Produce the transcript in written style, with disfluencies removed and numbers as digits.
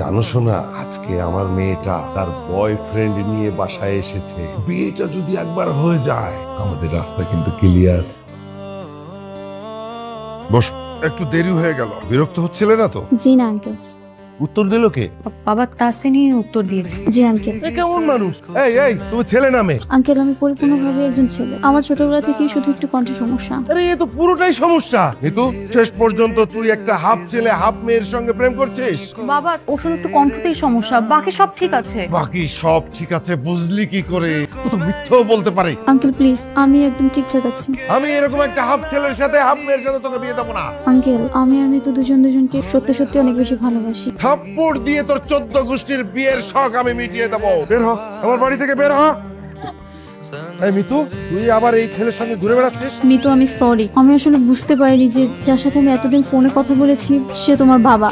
জানো শোনা, আজকে আমার মেয়েটা তার বয়ফ্রেন্ড নিয়ে বাসায় এসেছে। বিয়েটা যদি একবার হয়ে যায় আমাদের রাস্তা কিন্তু ক্লিয়ার। বস, একটু দেরি হয়ে গেল, বিরক্ত হচ্ছিলে না তো? জি না আঙ্কেল। উত্তর দিল কে? বাবা তাসিনই উত্তর দিয়েছে। জি আঙ্কেল। এ কেমন মানুষ? এই এই, তুমি ছেলে না মেয়ে? আঙ্কেল আমি পরিপূর্ণভাবে একজন ছেলে। আমার ছোটবেলা থেকেই শুধু একটু কণ্ঠে সমস্যা। আরে এ তো পুরোটাই সমস্যা। কিন্তু শেষ পর্যন্ত তুই একটা হাফ ছেলে হাফ মেয়ের সঙ্গে প্রেম করছিস। বাবা ওর শুধু একটু কণ্ঠতেই সমস্যা, বাকি সব ঠিক আছে। বাকি সব ঠিক আছে বুঝলি কি করে? ও তো মিথ্যাও বলতে পারে। আঙ্কেল প্লিজ, আমি একদম ঠিকঠাক আছি। আমি এরকম একটা হাফ ছেলের সাথে হাফ মেয়ের সাথে তোকে বিয়ে দেবো না। আঙ্কেল আমি আর মৃত্যু দুজন দুজনকে সত্যি সত্যি অনেক বেশি ভালোবাসি। থাপ্পড় দিয়ে তোর 14 গোষ্ঠীর বিয়ের শখ আমি মিটিয়ে দেবো। বের হ, আমার বাড়ি থেকে বের হ। এই মিতু, তুই আবার এই ছেলের সঙ্গে ঘুরে বেড়াচ্ছিস? মিতু আমি সরি, আমি আসলে বুঝতে পারিনি যে যার সাথে আমি এতদিন ফোনে কথা বলেছি সে তোমার বাবা।